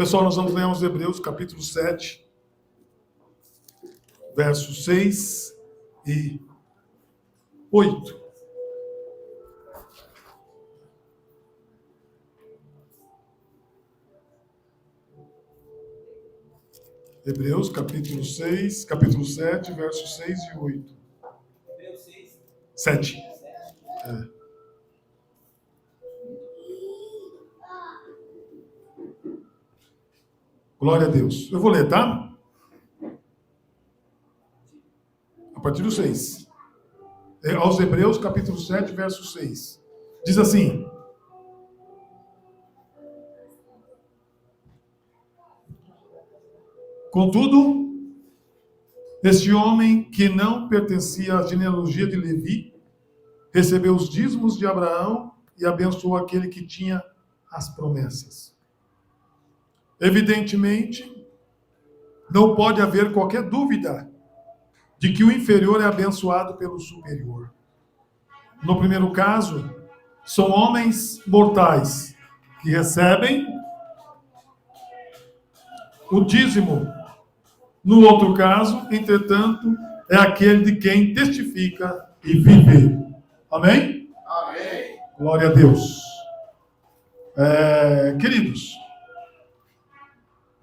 Pessoal, nós vamos ler os Hebreus, capítulo 7, versos 6 e 8. Hebreus, capítulo 7, versos 6 e 8. Hebreus 6. 7. É. Glória a Deus. Eu vou ler, tá? A partir do 6. Aos Hebreus, capítulo 7, verso 6. Diz assim: Contudo, este homem que não pertencia à genealogia de Levi, recebeu os dízimos de Abraão e abençoou aquele que tinha as promessas. Evidentemente, não pode haver qualquer dúvida de que o inferior é abençoado pelo superior. No primeiro caso, são homens mortais que recebem o dízimo. No outro caso, entretanto, é aquele de quem testifica e vive. Amém? Amém. Glória a Deus. Queridos,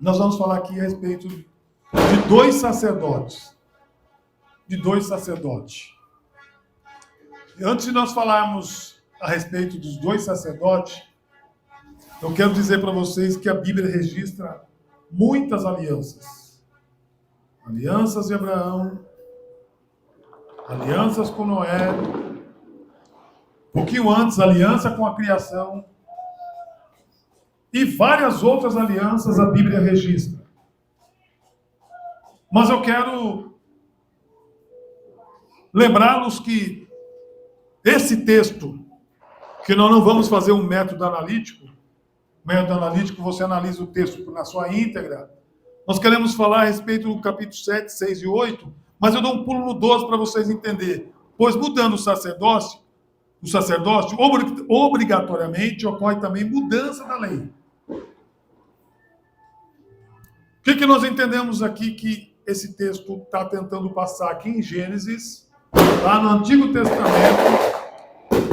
nós vamos falar aqui a respeito de dois sacerdotes. E antes de nós falarmos a respeito dos dois sacerdotes, eu quero dizer para vocês que a Bíblia registra muitas alianças. Alianças de Abraão, alianças com Noé, um pouquinho antes, aliança com a criação, e várias outras alianças a Bíblia registra. Mas eu quero lembrá-los que esse texto, que nós não vamos fazer um método analítico, você analisa o texto na sua íntegra. Nós queremos falar a respeito do capítulo 7, 6 e 8, mas eu dou um pulo no 12 para vocês entenderem. Pois mudando o sacerdócio, obrigatoriamente ocorre também mudança da lei. O que nós entendemos aqui que esse texto está tentando passar aqui em Gênesis? Lá no Antigo Testamento,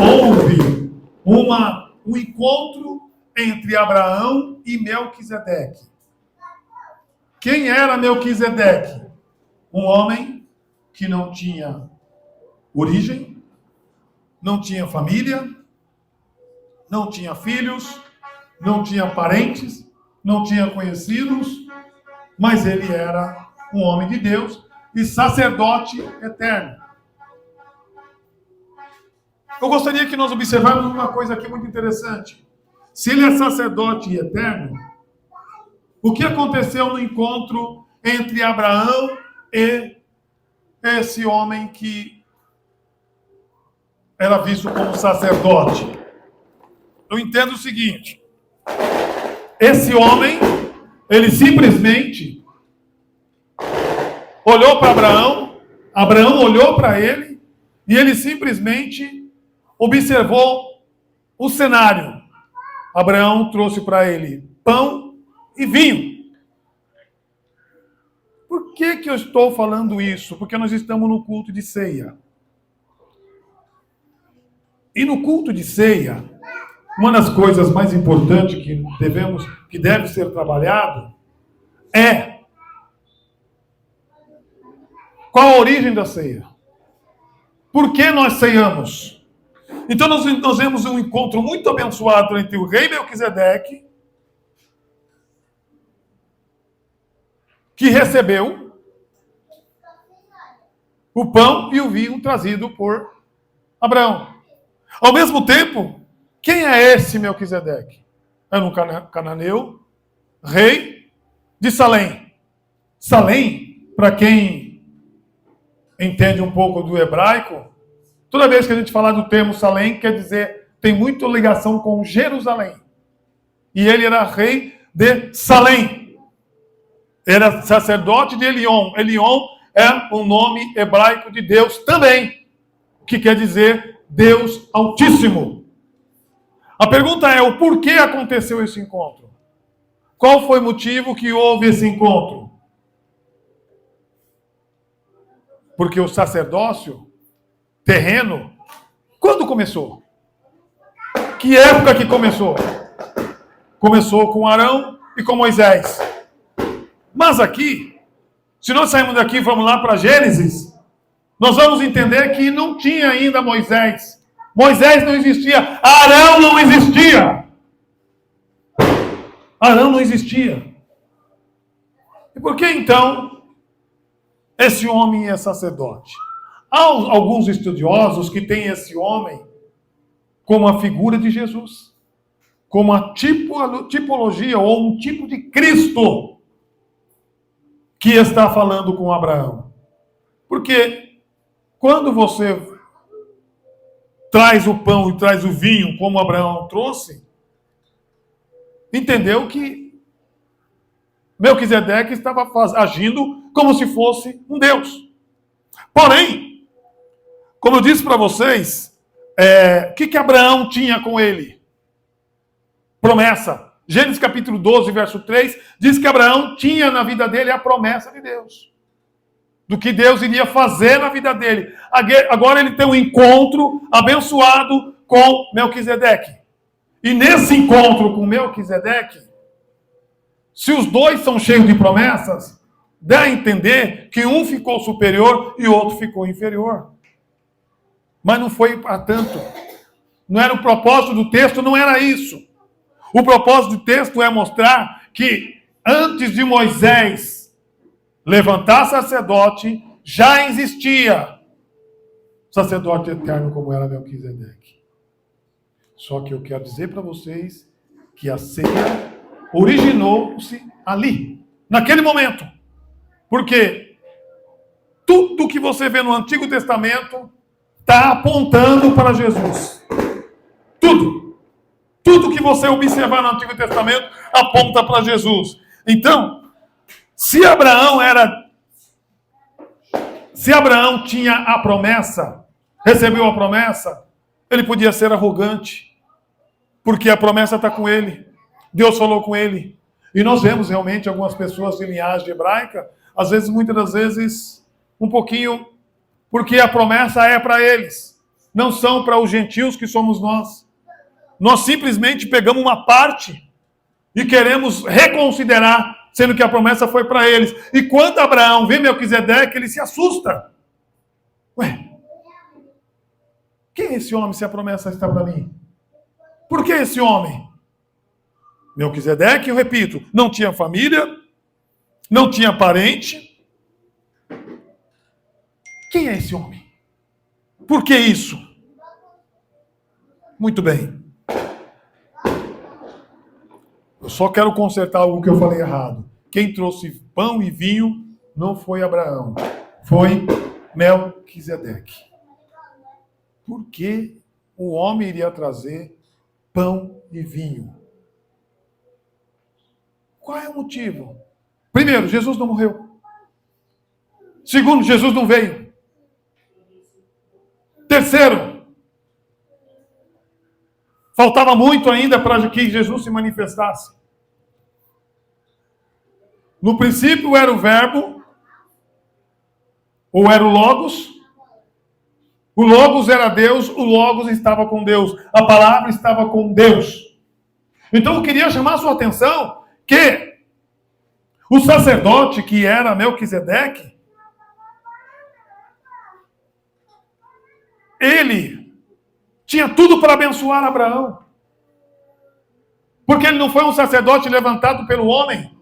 houve um encontro entre Abraão e Melquisedeque. Quem era Melquisedeque? Um homem que não tinha origem, não tinha família, não tinha filhos, não tinha parentes, não tinha conhecidos, mas ele era um homem de Deus e sacerdote eterno. Eu gostaria que nós observássemos uma coisa aqui muito interessante. Se ele é sacerdote eterno, o que aconteceu no encontro entre Abraão e esse homem que era visto como sacerdote? Eu entendo o seguinte: esse homem, ele simplesmente olhou para Abraão, Abraão olhou para ele, e ele simplesmente observou o cenário. Abraão trouxe para ele pão e vinho. Por que eu estou falando isso? Porque nós estamos no culto de ceia. E no culto de ceia, uma das coisas mais importantes que deve ser trabalhado é qual a origem da ceia. Por que nós ceiamos? Então nós vemos um encontro muito abençoado entre o rei Melquisedeque, que recebeu o pão e o vinho trazido por Abraão. Ao mesmo tempo, quem é esse Melquisedeque? Era um cananeu, rei de Salém. Salém, para quem entende um pouco do hebraico, toda vez que a gente falar do termo Salém, quer dizer, tem muita ligação com Jerusalém. E ele era rei de Salém. Era sacerdote de Elion. Elion é um nome hebraico de Deus também, que quer dizer Deus Altíssimo. A pergunta é, o porquê aconteceu esse encontro? Qual foi o motivo que houve esse encontro? Porque o sacerdócio terreno, quando começou? Que época que começou? Começou com Arão e com Moisés. Mas aqui, se nós sairmos daqui e vamos lá para Gênesis, nós vamos entender que não tinha ainda Moisés. Moisés não existia. Arão não existia. Arão não existia. E por que então esse homem é sacerdote? Há alguns estudiosos que têm esse homem como a figura de Jesus, como a tipologia ou um tipo de Cristo que está falando com Abraão. Porque quando você traz o pão e traz o vinho, como Abraão trouxe, entendeu que Melquisedeque estava agindo como se fosse um Deus. Porém, como eu disse para vocês, o que Abraão tinha com ele? Promessa. Gênesis capítulo 12, verso 3, diz que Abraão tinha na vida dele a promessa de Deus. Do que Deus iria fazer na vida dele. Agora ele tem um encontro abençoado com Melquisedeque. E nesse encontro com Melquisedeque, se os dois são cheios de promessas, dá a entender que um ficou superior e o outro ficou inferior. Mas não foi para tanto. Não era o propósito do texto, não era isso. O propósito do texto é mostrar que antes de Moisés levantar sacerdote, já existia sacerdote eterno como era Melquisedeque. Só que eu quero dizer para vocês que a ceia originou-se ali, naquele momento. Porque tudo que você vê no Antigo Testamento está apontando para Jesus. Tudo. Tudo que você observar no Antigo Testamento aponta para Jesus. Então, se Abraão tinha a promessa, recebeu a promessa, ele podia ser arrogante, porque a promessa está com ele. Deus falou com ele. E nós vemos realmente algumas pessoas de linhagem hebraica, às vezes, muitas das vezes, um pouquinho, porque a promessa é para eles, não são para os gentios que somos nós. Nós simplesmente pegamos uma parte e queremos reconsiderar, sendo que a promessa foi para eles. E quando Abraão vê Melquisedeque, ele se assusta. Ué, quem é esse homem se a promessa está para mim? Por que esse homem? Melquisedeque, eu repito, não tinha família, não tinha parente. Quem é esse homem? Por que isso? Muito bem. Eu só quero consertar algo que eu falei errado. Quem trouxe pão e vinho não foi Abraão, foi Melquisedeque. Por que o homem iria trazer pão e vinho? Qual é o motivo? Primeiro, Jesus não morreu. Segundo, Jesus não veio. Terceiro, faltava muito ainda para que Jesus se manifestasse. No princípio era o verbo, ou era o Logos. O Logos era Deus, o Logos estava com Deus. A palavra estava com Deus. Então eu queria chamar a sua atenção que o sacerdote que era Melquisedeque, ele tinha tudo para abençoar Abraão. Porque ele não foi um sacerdote levantado pelo homem.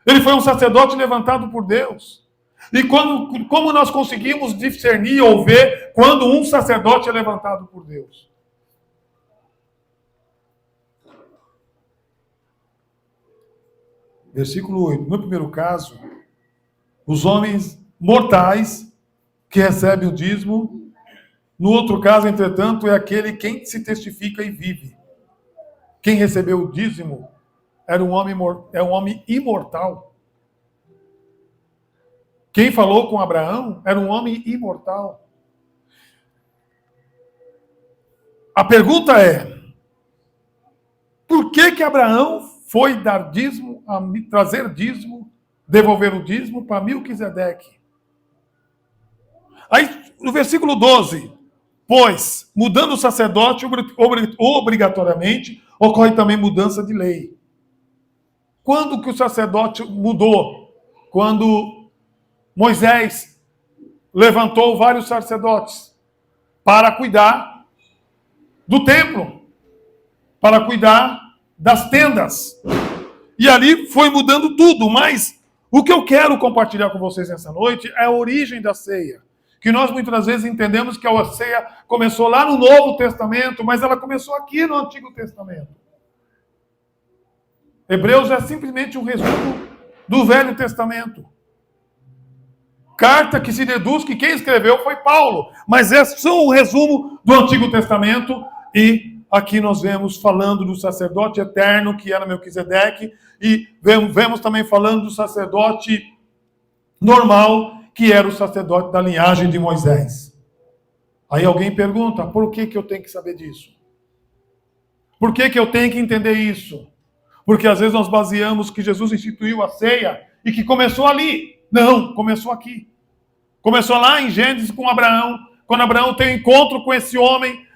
Ele foi um sacerdote levantado por Deus. E como nós conseguimos discernir ou ver quando um sacerdote é levantado por Deus? Versículo 8. No primeiro caso, os homens mortais que recebem o dízimo. No outro caso, entretanto, é aquele quem se testifica e vive. Quem recebeu o dízimo era um homem imortal. Quem falou com Abraão era um homem imortal. A pergunta é, por que Abraão foi dar dízimo, trazer dízimo, devolver o dízimo para Melquisedeque. Aí, no versículo 12, pois, mudando o sacerdote, obrigatoriamente, ocorre também mudança de lei. Quando que o sacerdote mudou? Quando Moisés levantou vários sacerdotes para cuidar do templo, para cuidar das tendas. E ali foi mudando tudo, mas o que eu quero compartilhar com vocês nessa noite é a origem da ceia. Que nós muitas vezes entendemos que a ceia começou lá no Novo Testamento, mas ela começou aqui no Antigo Testamento. Hebreus é simplesmente um resumo do Velho Testamento. Carta que se deduz que quem escreveu foi Paulo, mas é só um resumo do Antigo Testamento. E aqui nós vemos falando do sacerdote eterno, que era Melquisedeque, e vemos também falando do sacerdote normal, que era o sacerdote da linhagem de Moisés. Aí alguém pergunta, por que eu tenho que saber disso? Por que eu tenho que entender isso? Porque às vezes nós baseamos que Jesus instituiu a ceia e que começou ali. Não, começou aqui. Começou lá em Gênesis com Abraão, quando Abraão tem um encontro com esse homem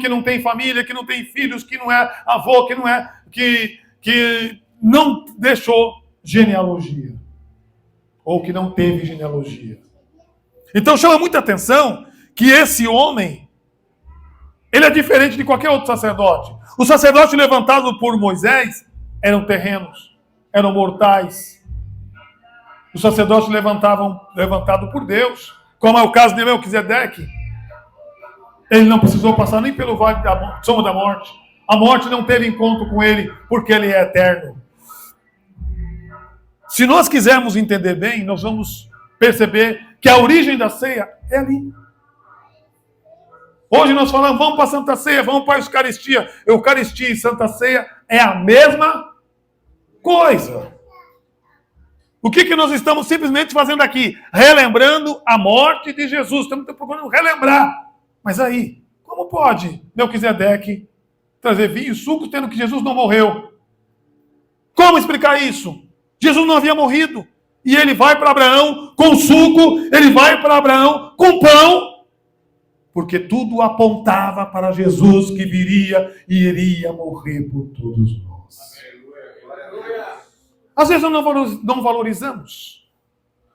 que não tem família, que não tem filhos, que não é avô, que não é, que não deixou genealogia. Ou que não teve genealogia. Então chama muita atenção que esse homem, ele é diferente de qualquer outro sacerdote. O sacerdote levantado por Moisés eram terrenos, eram mortais. Os sacerdotes levantado por Deus, como é o caso de Melquisedeque. Ele não precisou passar nem pelo vale da sombra da morte. A morte não teve encontro com ele, porque ele é eterno. Se nós quisermos entender bem, nós vamos perceber que a origem da ceia é ali. Hoje nós falamos, vamos para a Santa Ceia, vamos para a Eucaristia. Eucaristia e Santa Ceia é a mesma coisa. O que nós estamos simplesmente fazendo aqui? Relembrando a morte de Jesus. Estamos procurando relembrar. Mas aí, como pode Melquisedeque trazer vinho e suco, tendo que Jesus não morreu? Como explicar isso? Jesus não havia morrido. E ele vai para Abraão com suco, ele vai para Abraão com pão, porque tudo apontava para Jesus que viria e iria morrer por todos nós. Às vezes nós não valorizamos.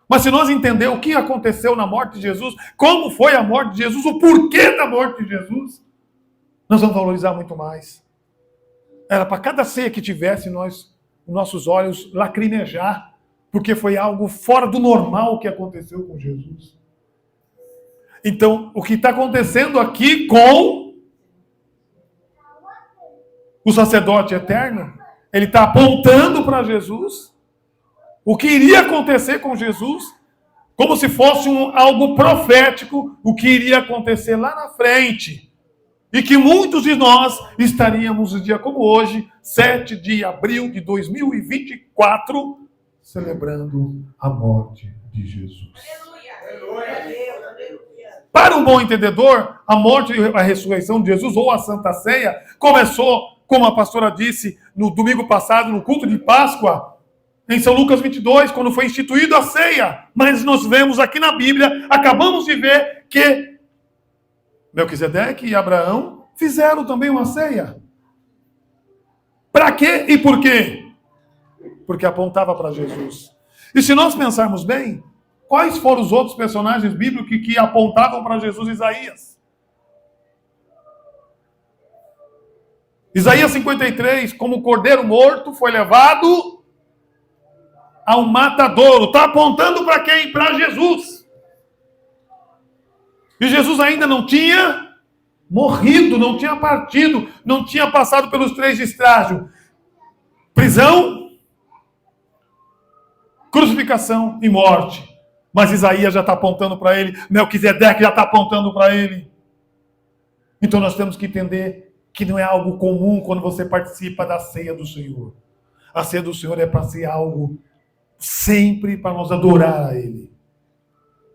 Mas se nós entender o que aconteceu na morte de Jesus, como foi a morte de Jesus, o porquê da morte de Jesus, nós vamos valorizar muito mais. Era para cada ceia que tivesse, nossos olhos lacrimejar, porque foi algo fora do normal que aconteceu com Jesus. Então, o que está acontecendo aqui com o sacerdote eterno, ele está apontando para Jesus o que iria acontecer com Jesus, como se fosse algo profético, o que iria acontecer lá na frente. E que muitos de nós estaríamos, um dia como hoje, 7 de abril de 2024, celebrando a morte de Jesus. Para um bom entendedor, a morte e a ressurreição de Jesus, ou a Santa Ceia, começou, como a pastora disse no domingo passado, no culto de Páscoa, em São Lucas 22, quando foi instituído a ceia. Mas nós vemos aqui na Bíblia, acabamos de ver que Melquisedeque e Abraão fizeram também uma ceia. Para quê e por quê? Porque apontava para Jesus. E se nós pensarmos bem, quais foram os outros personagens bíblicos que apontavam para Jesus? Isaías 53, como o cordeiro morto foi levado ao matadouro. Está apontando para quem? Para Jesus. E Jesus ainda não tinha morrido, não tinha partido, não tinha passado pelos 3 estágios: prisão, crucificação e morte. Mas Isaías já está apontando para ele, Melquisedeque já está apontando para ele. Então nós temos que entender que não é algo comum quando você participa da ceia do Senhor. A ceia do Senhor é para ser algo sempre para nós adorar a Ele.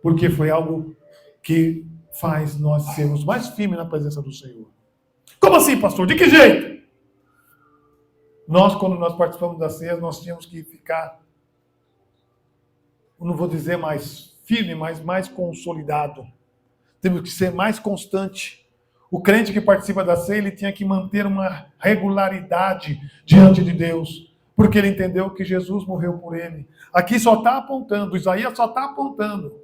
Porque foi algo que faz nós sermos mais firmes na presença do Senhor. Como assim, pastor? De que jeito? Nós, quando nós participamos da ceia, nós tínhamos que ficar, eu não vou dizer mais firme, mas mais consolidado. Temos que ser mais constante. O crente que participa da ceia, ele tinha que manter uma regularidade diante de Deus, porque ele entendeu que Jesus morreu por ele. Aqui só está apontando, Isaías só está apontando.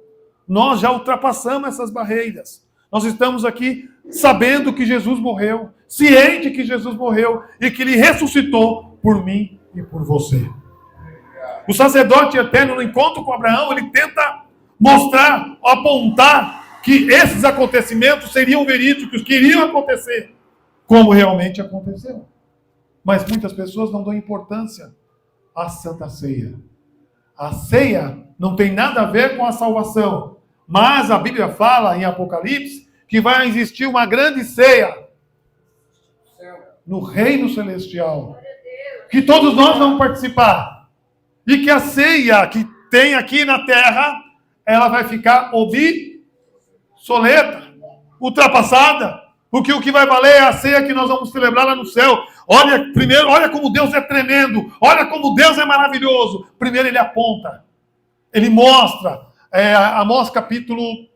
Nós já ultrapassamos essas barreiras. Nós estamos aqui sabendo que Jesus morreu, ciente que Jesus morreu e que ele ressuscitou por mim e por você. O sacerdote eterno, no encontro com Abraão, ele tenta mostrar, apontar que esses acontecimentos seriam verídicos, que iriam acontecer, como realmente aconteceu. Mas muitas pessoas não dão importância à Santa Ceia. A ceia não tem nada a ver com a salvação, mas a Bíblia fala em Apocalipse que vai existir uma grande ceia no reino celestial, que todos nós vamos participar, e que a ceia que tem aqui na terra, ela vai ficar obsoleta, ultrapassada, porque o que vai valer é a ceia que nós vamos celebrar lá no céu. Olha, primeiro, olha como Deus é tremendo, olha como Deus é maravilhoso. Primeiro ele aponta, ele mostra, Amós capítulo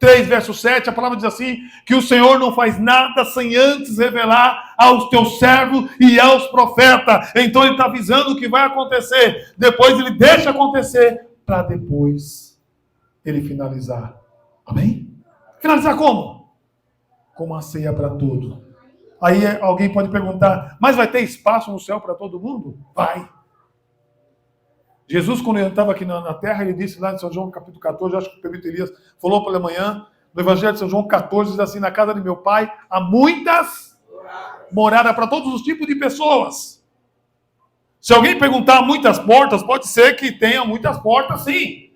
3, verso 7, a palavra diz assim, que o Senhor não faz nada sem antes revelar aos teus servos e aos profetas. Então ele está avisando o que vai acontecer. Depois ele deixa acontecer, para depois ele finalizar. Amém? Finalizar como? Com uma ceia para tudo. Aí alguém pode perguntar, mas vai ter espaço no céu para todo mundo? Vai. Jesus, quando ele estava aqui na terra, ele disse lá em São João capítulo 14, acho que o Pedro Elias falou pela manhã, no Evangelho de São João 14, diz assim, na casa de meu pai há muitas moradas para todos os tipos de pessoas. Se alguém perguntar muitas portas, pode ser que tenha muitas portas, sim.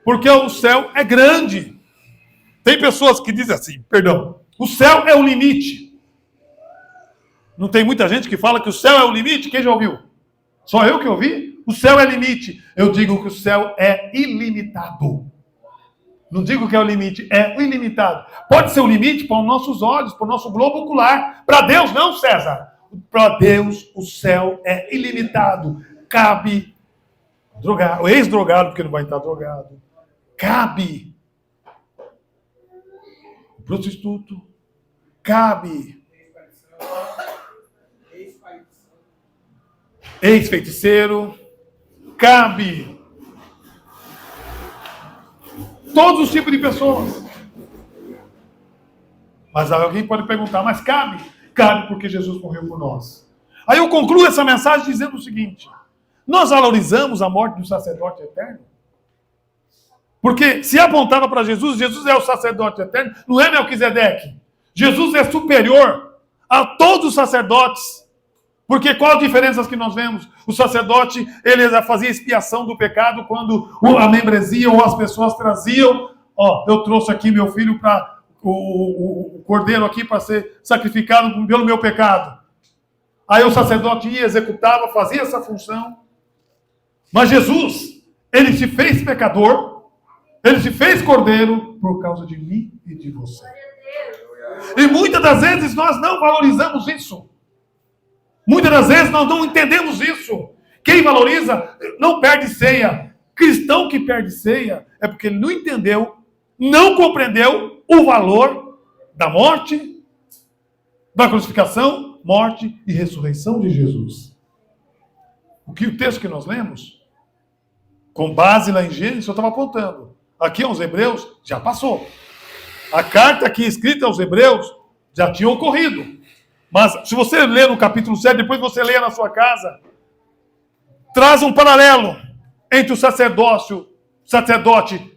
Porque o céu é grande. Tem pessoas que dizem assim, o céu é o limite. Não tem muita gente que fala que o céu é o limite? Quem já ouviu? Só eu que ouvi? O céu é limite. Eu digo que o céu é ilimitado. Não digo que é o limite, é o ilimitado. Pode ser o limite para os nossos olhos, para o nosso globo ocular. Para Deus não, César. Para Deus o céu é ilimitado. Cabe drogado, o ex-drogado, porque não vai estar drogado. Cabe o prostituto. Cabe ex-feiticeiro. Cabe todos os tipos de pessoas. Mas alguém pode perguntar, mas cabe? Cabe porque Jesus morreu por nós. Aí eu concluo essa mensagem dizendo o seguinte, nós valorizamos a morte do sacerdote eterno? Porque se apontava para Jesus, Jesus é o sacerdote eterno, não é Melquisedeque. Jesus é superior a todos os sacerdotes. Porque qual a diferença que nós vemos? O sacerdote, ele fazia expiação do pecado quando a membresia ou as pessoas traziam, eu trouxe aqui meu filho para o cordeiro aqui para ser sacrificado pelo meu pecado. Aí o sacerdote ia, executava, fazia essa função. Mas Jesus, ele se fez pecador, ele se fez cordeiro por causa de mim e de você. E muitas das vezes nós não valorizamos isso. Muitas das vezes nós não entendemos isso. Quem valoriza não perde ceia. Cristão que perde ceia é porque ele não entendeu, não compreendeu o valor da morte, da crucificação, morte e ressurreição de Jesus. O texto que nós lemos, com base lá em Gênesis, eu estava apontando. Aqui aos Hebreus já passou. A carta aqui escrita aos Hebreus já tinha ocorrido. Mas se você ler no capítulo 7, depois você leia na sua casa, traz um paralelo entre o sacerdote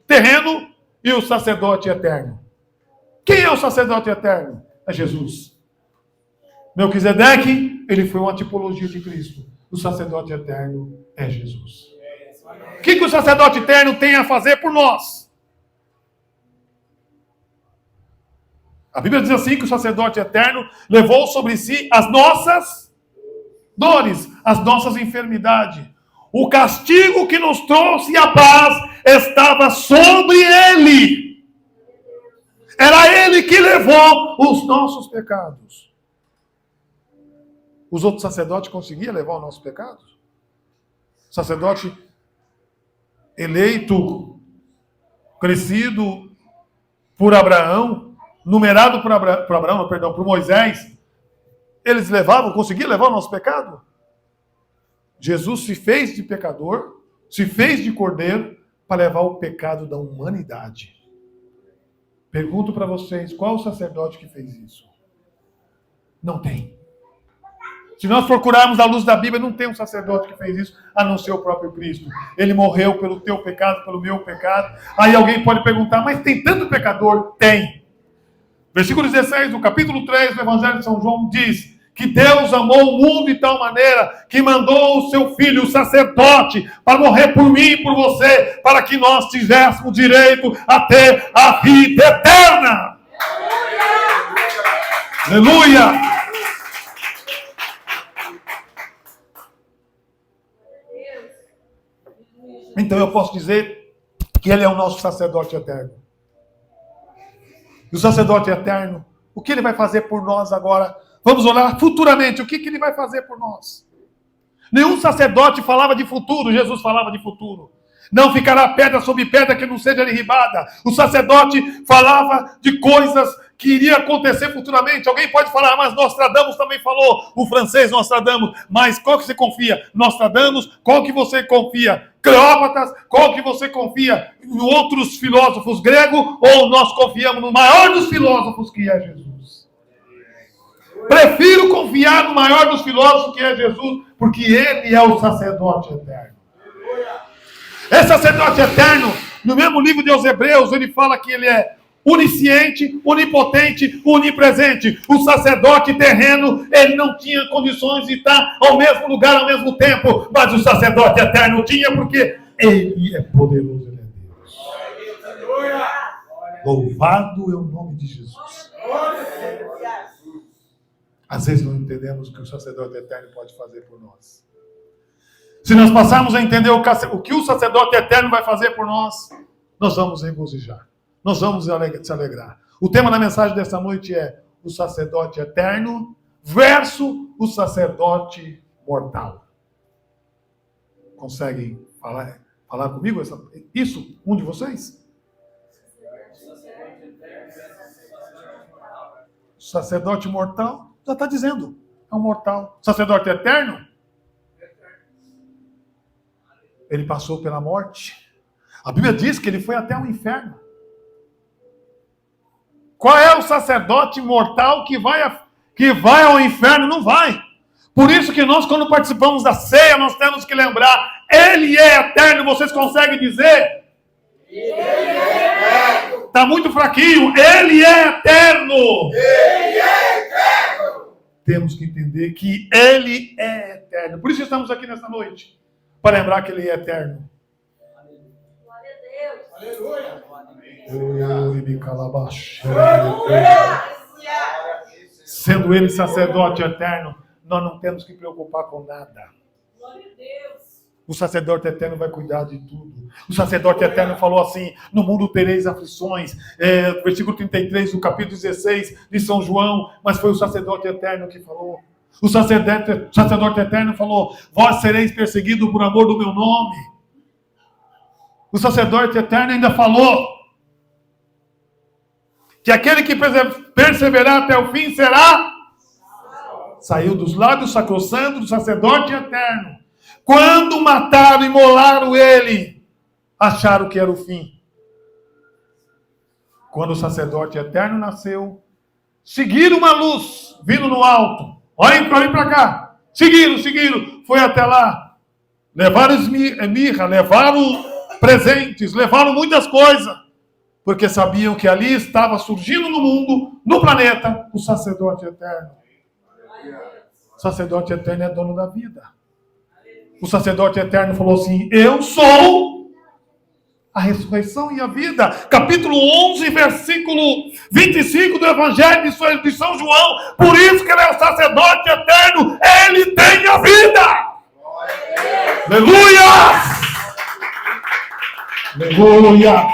terreno e o sacerdote eterno. Quem é o sacerdote eterno? É Jesus. Melquisedeque, ele foi uma tipologia de Cristo. O sacerdote eterno é Jesus. O que o sacerdote eterno tem a fazer por nós? A Bíblia diz assim que o sacerdote eterno levou sobre si as nossas dores, as nossas enfermidades. O castigo que nos trouxe a paz estava sobre ele. Era ele que levou os nossos pecados. Os outros sacerdotes conseguiam levar o nosso pecado? O sacerdote eleito, crescido por Abraão, numerado por Abraão, perdão, por Moisés, eles conseguiam levar o nosso pecado? Jesus se fez de pecador, se fez de cordeiro para levar o pecado da humanidade. Pergunto para vocês, qual o sacerdote que fez isso? Não tem. Se nós procurarmos a luz da Bíblia, não tem um sacerdote que fez isso, a não ser o próprio Cristo. Ele morreu pelo teu pecado, pelo meu pecado. Aí alguém pode perguntar, mas tem tanto pecador? Tem. Versículo 16 do capítulo 3 do Evangelho de São João diz que Deus amou o mundo de tal maneira que mandou o seu Filho, o sacerdote, para morrer por mim e por você, para que nós tivéssemos direito a ter a vida eterna. Aleluia! Então eu posso dizer que Ele é o nosso sacerdote eterno. E o sacerdote eterno, o que Ele vai fazer por nós agora? Vamos olhar futuramente, o que Ele vai fazer por nós? Nenhum sacerdote falava de futuro, Jesus falava de futuro. Não ficará pedra sobre pedra que não seja derribada. O sacerdote falava de coisas que iriam acontecer futuramente. Alguém pode falar, mas Nostradamus também falou. O francês Nostradamus. Mas qual que você confia? Nostradamus, qual que você confia? Cleópatas, qual que você confia? Em outros filósofos gregos? Ou nós confiamos no maior dos filósofos, que é Jesus? Prefiro confiar no maior dos filósofos, que é Jesus, porque Ele é o sacerdote eterno. Esse sacerdote eterno, no mesmo livro de Hebreus, ele fala que ele é onisciente, onipotente, onipresente. O sacerdote terreno, ele não tinha condições de estar ao mesmo lugar ao mesmo tempo, mas o sacerdote eterno tinha, porque ele é poderoso, ele é Deus. Louvado é o nome de Jesus. Às vezes não entendemos o que o sacerdote eterno pode fazer por nós. Se nós passarmos a entender o que o sacerdote eterno vai fazer por nós, nós vamos regozijar. Nós vamos se alegrar. O tema da mensagem dessa noite é o sacerdote eterno versus o sacerdote mortal. Conseguem falar comigo isso? Um de vocês? O sacerdote mortal, já está dizendo, é um mortal. O sacerdote eterno, ele passou pela morte. A Bíblia diz que ele foi até o inferno. Qual é o sacerdote mortal que vai ao inferno? Não vai. Por isso que nós, quando participamos da ceia, nós temos que lembrar, Ele é eterno. Vocês conseguem dizer? Ele é eterno. Está muito fraquinho. Ele é eterno. Ele é eterno. Temos que entender que Ele é eterno. Por isso estamos aqui nesta noite. Para lembrar que Ele é eterno. Glória a Deus. Aleluia. Sendo Ele sacerdote eterno, nós não temos que preocupar com nada. Glória a Deus. O sacerdote eterno vai cuidar de tudo. O sacerdote eterno falou assim, no mundo tereis aflições. Versículo 33 do capítulo 16 de São João. Mas foi o sacerdote eterno que falou. O sacerdote eterno falou, vós sereis perseguidos por amor do meu nome. O sacerdote eterno ainda falou que aquele que perseverar até o fim será saiu dos lábios sacrossantos do sacerdote eterno. Quando mataram e imolaram ele, acharam que era o fim. Quando o sacerdote eterno nasceu, seguiram uma luz vindo no alto. Olhem para cá. Seguiram. Foi até lá. Levaram mirra, levaram presentes, levaram muitas coisas. Porque sabiam que ali estava surgindo no mundo, no planeta, o sacerdote eterno. O sacerdote eterno é dono da vida. O sacerdote eterno falou assim, eu sou a ressurreição e a vida. Capítulo 11, versículo 25 do Evangelho de São João. Por isso que ele é o sacerdote eterno. Ele tem a vida. Aleluia! Aleluia!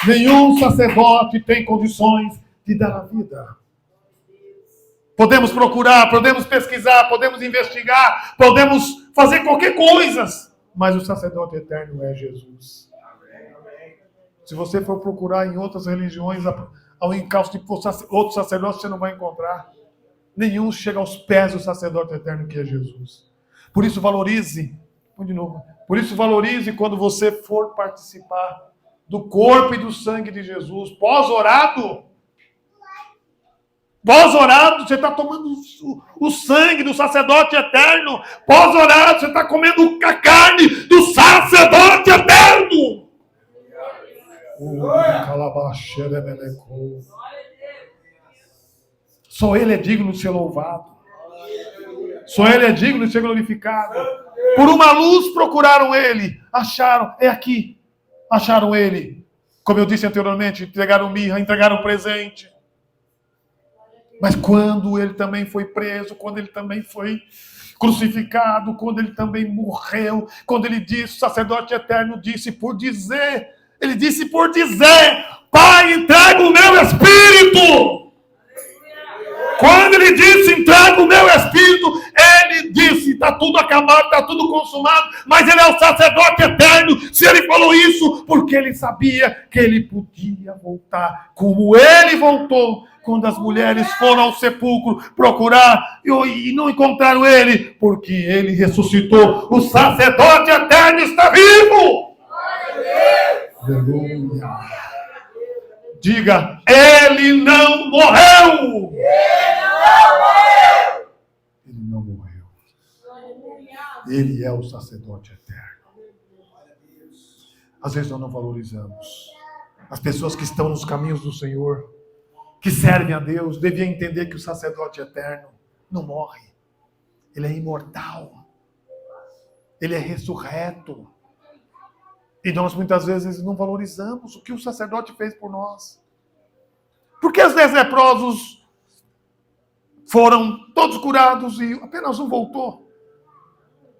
Nenhum sacerdote tem condições de dar a vida. Podemos procurar, podemos pesquisar, podemos investigar, podemos fazer qualquer coisa, mas o sacerdote eterno é Jesus. Se você for procurar em outras religiões, ao encalço de outros sacerdotes, você não vai encontrar. Nenhum chega aos pés do sacerdote eterno que é Jesus. Por isso valorize, de novo, por isso valorize quando você for participar do corpo e do sangue de Jesus, pós-orado, você está tomando o sangue do sacerdote eterno. Pós-orado, você está comendo a carne do sacerdote eterno. Só Ele é digno de ser louvado. Só Ele é digno de ser glorificado. Por uma luz procuraram Ele. Acharam, é aqui. Acharam Ele. Como eu disse anteriormente, entregaram mirra, entregaram presente. Mas quando ele também foi preso, quando ele também foi crucificado, quando ele também morreu, quando ele disse, o sacerdote eterno disse por dizer, Pai, entrega o meu espírito. Quando ele disse, entrega o meu espírito, ele disse, está tudo acabado, está tudo consumado, mas ele é o sacerdote eterno. Se ele falou isso, porque ele sabia que ele podia voltar, como ele voltou, quando as mulheres foram ao sepulcro procurar e não encontraram ele, porque ele ressuscitou. O sacerdote eterno está vivo. Aleluia. Diga, ele não morreu. Ele não morreu. Ele é o sacerdote eterno. Às vezes nós não valorizamos. As pessoas que estão nos caminhos do Senhor, que servem a Deus, deviam entender que o sacerdote eterno não morre. Ele é imortal. Ele é ressurreto. E nós muitas vezes não valorizamos o que o sacerdote fez por nós. Por que os 10 leprosos foram todos curados e apenas um voltou?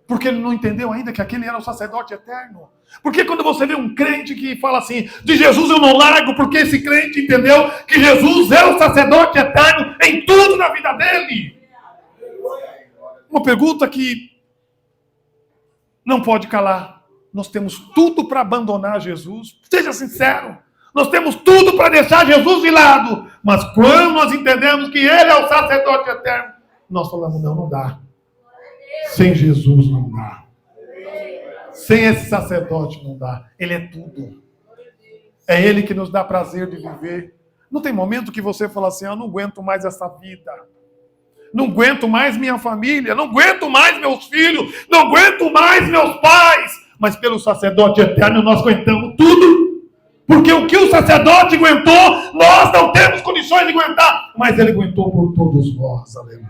Porque ele não entendeu ainda que aquele era o sacerdote eterno. Porque quando você vê um crente que fala assim, de Jesus eu não largo, porque esse crente entendeu que Jesus é o sacerdote eterno em tudo na vida dele. Uma pergunta que não pode calar. Nós temos tudo para abandonar Jesus. Seja sincero. Nós temos tudo para deixar Jesus de lado. Mas quando nós entendemos que Ele é o sacerdote eterno, nós falamos, não dá. Sem Jesus não dá. Sem esse sacerdote não dá. Ele é tudo. É Ele que nos dá prazer de viver. Não tem momento que você fala assim, eu não aguento mais essa vida. Não aguento mais minha família. Não aguento mais meus filhos. Não aguento mais meus pais. Mas pelo sacerdote eterno nós aguentamos tudo. Porque o que o sacerdote aguentou, nós não temos condições de aguentar. Mas ele aguentou por todos nós. Aleluia.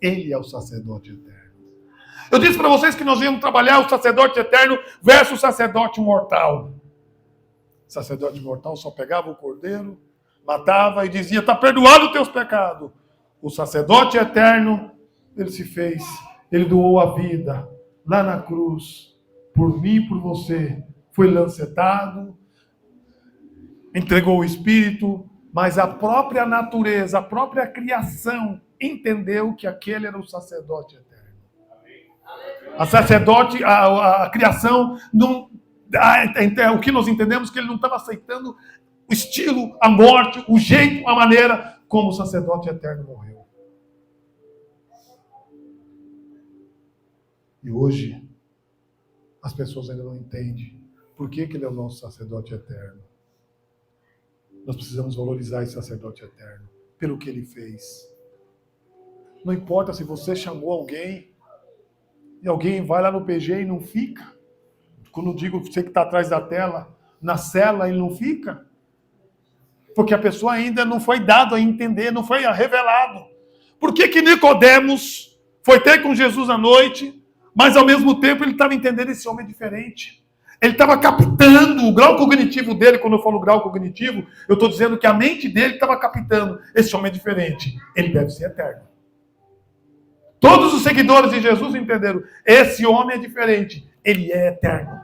Ele é o sacerdote eterno. Eu disse para vocês que nós íamos trabalhar o sacerdote eterno versus o sacerdote mortal. O sacerdote mortal só pegava o cordeiro, matava e dizia, está perdoado os teus pecados. O sacerdote eterno, ele se fez, ele doou a vida lá na cruz, por mim e por você. Foi lancetado, entregou o Espírito, mas a própria natureza, a própria criação entendeu que aquele era o sacerdote eterno. A criação, não, o que nós entendemos que ele não estava aceitando o estilo, a morte, o jeito, a maneira como o sacerdote eterno morreu. E hoje, as pessoas ainda não entendem por que ele é o nosso sacerdote eterno. Nós precisamos valorizar esse sacerdote eterno pelo que ele fez. Não importa se você chamou alguém e alguém vai lá no PG e não fica. Quando eu digo você que está atrás da tela, na cela ele não fica. Porque a pessoa ainda não foi dado a entender, não foi revelado. Por que Nicodemos foi ter com Jesus à noite, mas ao mesmo tempo ele estava entendendo esse homem diferente? Ele estava captando o grau cognitivo dele. Quando eu falo grau cognitivo, eu estou dizendo que a mente dele estava captando. Esse homem é diferente. Ele deve ser eterno. Todos os seguidores de Jesus entenderam. Esse homem é diferente. Ele é eterno.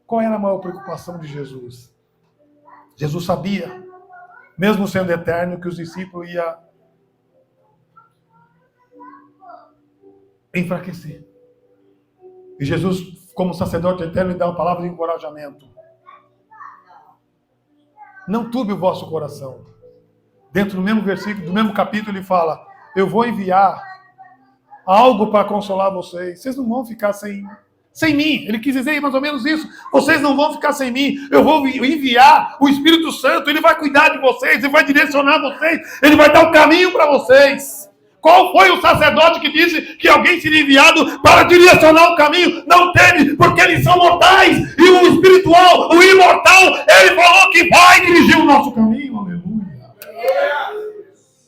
Qual era a maior preocupação de Jesus? Jesus sabia mesmo sendo eterno, que os discípulos iam enfraquecer. E Jesus, como sacerdote eterno, lhe dá uma palavra de encorajamento. Não turbe o vosso coração. Dentro do mesmo versículo, do mesmo capítulo, ele fala: eu vou enviar algo para consolar vocês. Vocês não vão ficar sem mim. Ele quis dizer mais ou menos isso. Vocês não vão ficar sem mim. Eu vou enviar o Espírito Santo. Ele vai cuidar de vocês. Ele vai direcionar vocês. Ele vai dar o caminho para vocês. Qual foi o sacerdote que disse que alguém seria enviado para direcionar o caminho? Não teve, porque eles são mortais. E o espiritual, o imortal, ele falou que vai dirigir o nosso caminho. Aleluia.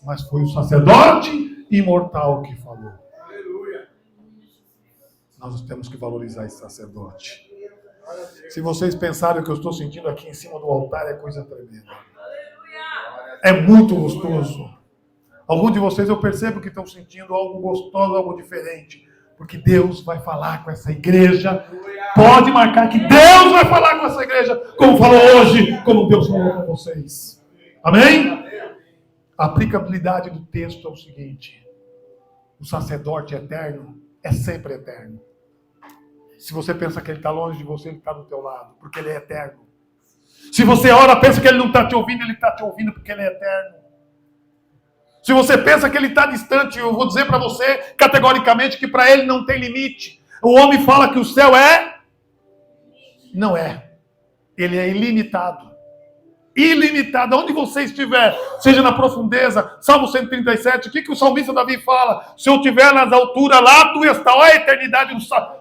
Mas foi o sacerdote imortal que falou. Nós temos que valorizar esse sacerdote. Se vocês pensarem o que eu estou sentindo aqui em cima do altar, é coisa tremenda. É muito gostoso. Alguns de vocês eu percebo que estão sentindo algo gostoso, algo diferente. Porque Deus vai falar com essa igreja. Pode marcar que Deus vai falar com essa igreja. Como falou hoje, como Deus falou com vocês. Amém? A aplicabilidade do texto é o seguinte: o sacerdote eterno é sempre eterno. Se você pensa que ele está longe de você, ele está do teu lado, porque ele é eterno. Se você ora, pensa que ele não está te ouvindo, ele está te ouvindo porque ele é eterno. Se você pensa que ele está distante, eu vou dizer para você categoricamente que para ele não tem limite. O homem fala que o céu é... Não é. Ele é ilimitado. Ilimitado. Onde você estiver, seja na profundeza, Salmo 137, o que o salmista Davi fala? Se eu estiver nas alturas, lá tu está. Olha a eternidade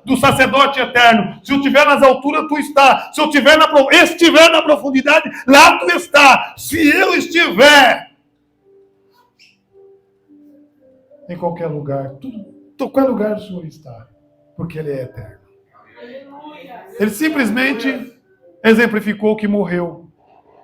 do sacerdote eterno. Se eu estiver nas alturas, tu está. Se eu estiver na profundidade, lá tu está. Se eu estiver em qualquer lugar, qualquer lugar o Senhor está, porque Ele é eterno. Ele simplesmente exemplificou que morreu,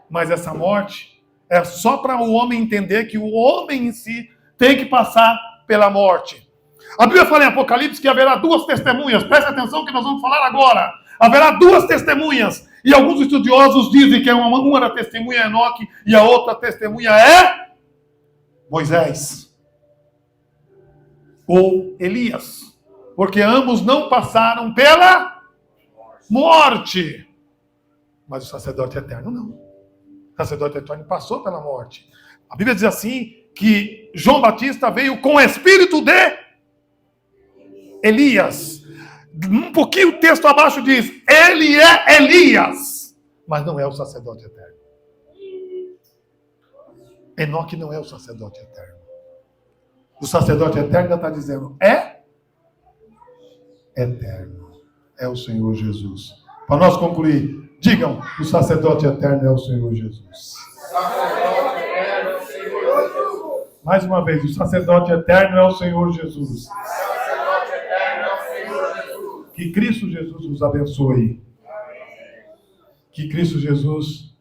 mas essa morte é só para o homem entender que o homem em si tem que passar pela morte. A Bíblia fala em Apocalipse que haverá duas testemunhas, preste atenção que nós vamos falar agora. Haverá duas testemunhas, e alguns estudiosos dizem que uma era a testemunha Enoque e a outra testemunha é Moisés. Ou Elias, porque ambos não passaram pela morte, mas o sacerdote eterno não. O sacerdote eterno passou pela morte. A Bíblia diz assim, que João Batista veio com o espírito de Elias. Um pouquinho o texto abaixo diz, ele é Elias, mas não é o sacerdote eterno. Enoque não é o sacerdote eterno. O sacerdote eterno está dizendo, é eterno. É o Senhor Jesus. Para nós concluir, digam, o sacerdote eterno é o Senhor Jesus. Mais uma vez, o sacerdote eterno é o Senhor Jesus. Que Cristo Jesus nos abençoe. Que Cristo Jesus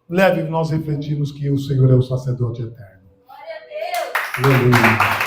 leve nós refletirmos que o Senhor é o sacerdote eterno. Aleluia.